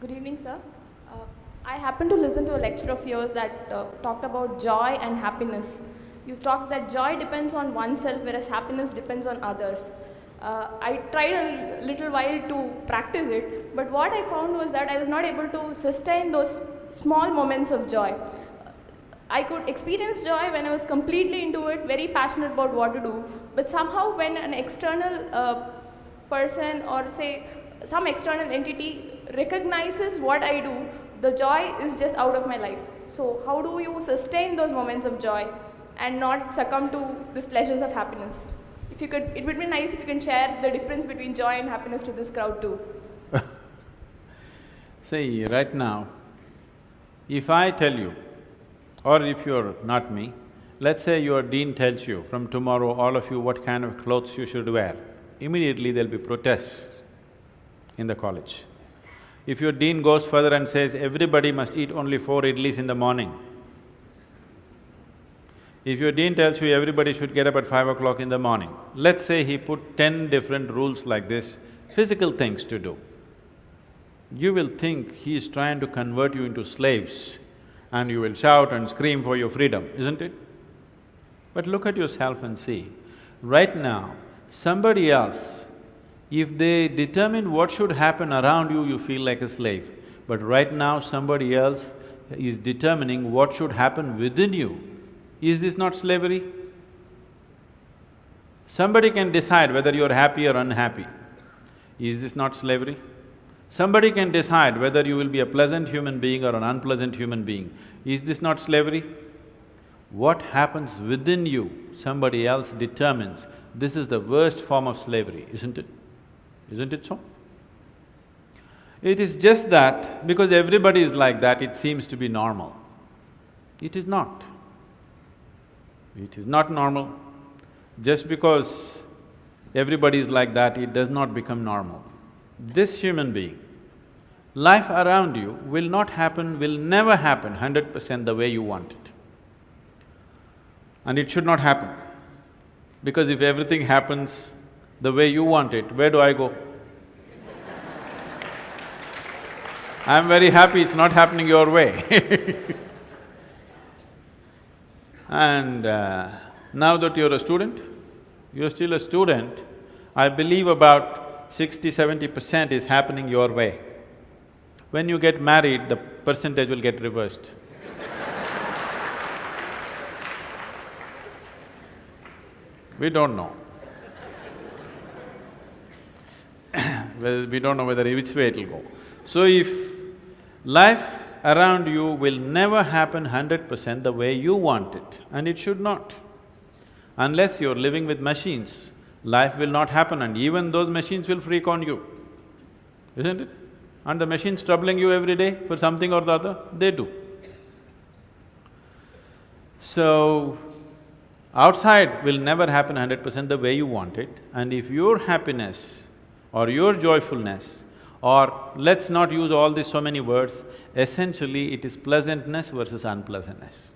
Good evening, sir. Uh, I happened to listen to a lecture of yours that talked about joy and happiness. You talked that joy depends on oneself, whereas happiness depends on others. I tried a little while to practice it, but what I found was that I was not able to sustain those small moments of joy. I could experience joy when I was completely into it, very passionate about what to do, but somehow when an external person or say some external entity recognizes what I do, the joy is just out of my life. So how do you sustain those moments of joy and not succumb to these pleasures of happiness? If you could, it would be nice if you can share the difference between joy and happiness to this crowd too. See, right now, if I tell you, or if you're not me, let's say your dean tells you, from tomorrow all of you what kind of clothes you should wear, immediately there'll be protests in the college. If your dean goes further and says, everybody must eat only 4 idlis in the morning, if your dean tells you everybody should get up at 5 o'clock in the morning, let's say he put 10 different rules like this, physical things to do, you will think he is trying to convert you into slaves and you will shout and scream for your freedom, isn't it? But look at yourself and see, right now, somebody else, if they determine what should happen around you, you feel like a slave. But right now, somebody else is determining what should happen within you. Is this not slavery? Somebody can decide whether you're happy or unhappy. Is this not slavery? Somebody can decide whether you will be a pleasant human being or an unpleasant human being. Is this not slavery? What happens within you, somebody else determines. This is the worst form of slavery, isn't it? Isn't it so? It is just that because everybody is like that, it seems to be normal. It is not. It is not normal. Just because everybody is like that, it does not become normal. This human being, life around you will not happen, will never happen 100% the way you want it. And it should not happen. Because if everything happens the way you want it, where do I go? I'm very happy it's not happening your way. And now that you're a student, you're still a student, I believe about 60–70% is happening your way. When you get married, the percentage will get reversed. We don't know. Well, we don't know whether which way it'll go. So if life around you will never happen 100% the way you want it, and it should not. Unless you're living with machines, life will not happen and even those machines will freak on you, isn't it? And the machines troubling you every day for something or the other, they do. So, outside will never happen 100% the way you want it, and if your happiness or your joyfulness, or let's not use all these so many words, essentially it is pleasantness versus unpleasantness.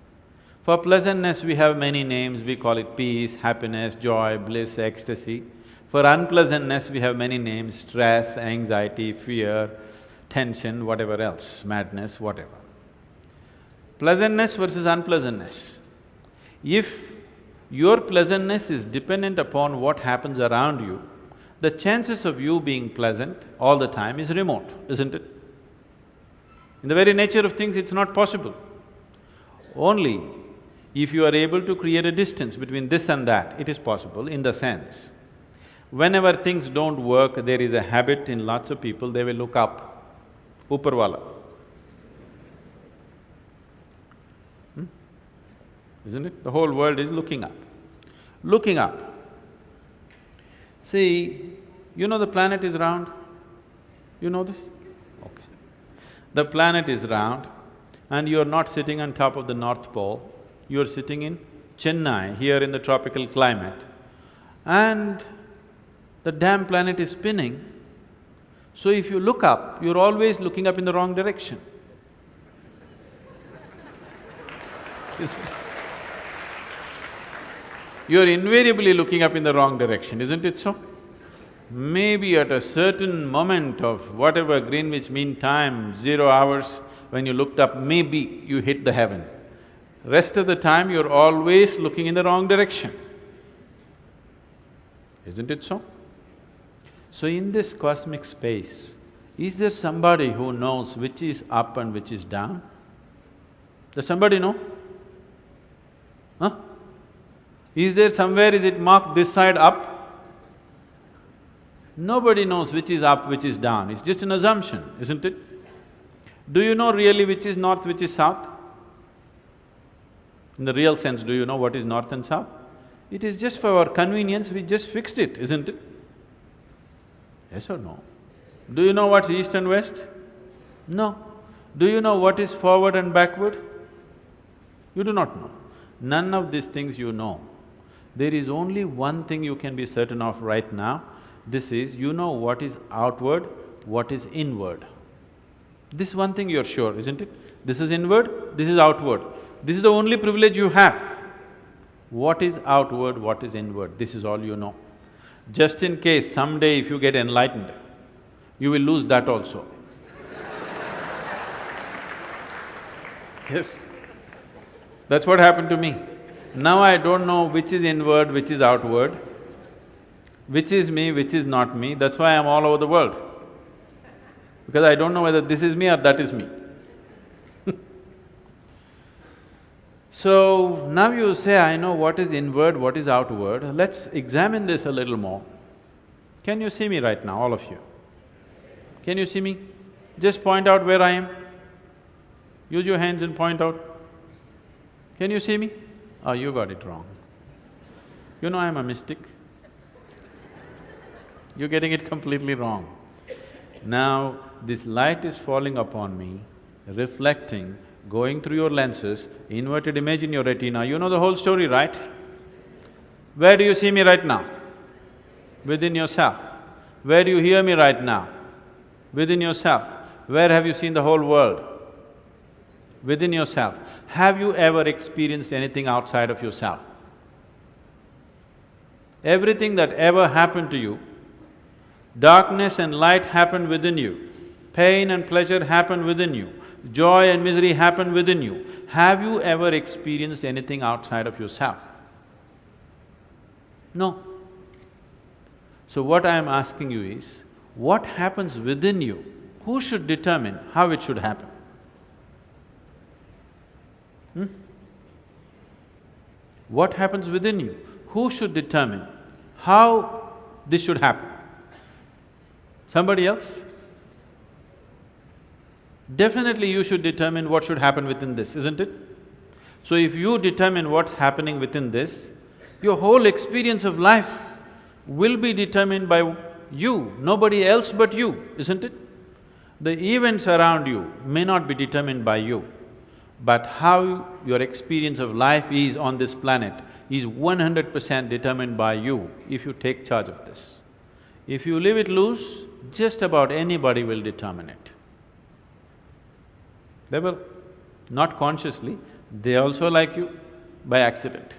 For pleasantness we have many names, we call it peace, happiness, joy, bliss, ecstasy. For unpleasantness we have many names, stress, anxiety, fear, tension, whatever else, madness, whatever. Pleasantness versus unpleasantness. If your pleasantness is dependent upon what happens around you, the chances of you being pleasant all the time is remote, isn't it? In the very nature of things, it's not possible. Only if you are able to create a distance between this and that, it is possible in the sense, whenever things don't work, there is a habit in lots of people, they will look up, Upperwala. Isn't it? The whole world is looking up. Looking up. See, you know the planet is round? You know this? Okay. The planet is round and you're not sitting on top of the North Pole, you're sitting in Chennai, here in the tropical climate, and the damn planet is spinning. So if you look up, you're always looking up in the wrong direction. Isn't it? You're invariably looking up in the wrong direction, isn't it so? maybe at a certain moment of whatever Greenwich Mean Time, 0 hours, when you looked up, maybe you hit the heaven. Rest of the time, you're always looking in the wrong direction. Isn't it so? So in this cosmic space, is there somebody who knows which is up and which is down? Does somebody know? Huh? Is there somewhere, is it marked this side up? Nobody knows which is up, which is down, it's just an assumption, isn't it? Do you know really which is north, which is south? In the real sense, do you know what is north and south? It is just for our convenience, we just fixed it, isn't it? Yes or no? Do you know what's east and west? No. Do you know what is forward and backward? You do not know. None of these things you know. There is only one thing you can be certain of right now, this is, you know what is outward, what is inward. This one thing you're sure, isn't it? This is inward, this is outward. This is the only privilege you have. What is outward, what is inward, this is all you know. Just in case someday if you get enlightened, you will lose that also. Yes, that's what happened to me. Now I don't know which is inward, which is outward, which is me, which is not me, that's why I'm all over the world. Because I don't know whether this is me or that is me. So, now you say, I know what is inward, what is outward, let's examine this a little more. Can you see me right now, all of you? Can you see me? Just point out where I am. Use your hands and point out. Can you see me? Oh, you got it wrong. You know I'm a mystic. You're getting it completely wrong. Now, this light is falling upon me, reflecting, going through your lenses, inverted image in your retina, you know the whole story, right? Where do you see me right now? Within yourself. Where do you hear me right now? Within yourself. Where have you seen the whole world? Within yourself. Have you ever experienced anything outside of yourself? Everything that ever happened to you, darkness and light happened within you, pain and pleasure happened within you, joy and misery happen within you. Have you ever experienced anything outside of yourself? No. So what I am asking you is, what happens within you? Who should determine how it should happen? What happens within you? Who should determine how this should happen? Somebody else? Definitely you should determine what should happen within this, isn't it? So if you determine what's happening within this, your whole experience of life will be determined by you, nobody else but you, isn't it? The events around you may not be determined by you, but how your experience of life is on this planet is 100% determined by you if you take charge of this. If you leave it loose, just about anybody will determine it. They will, not consciously, they also like you by accident.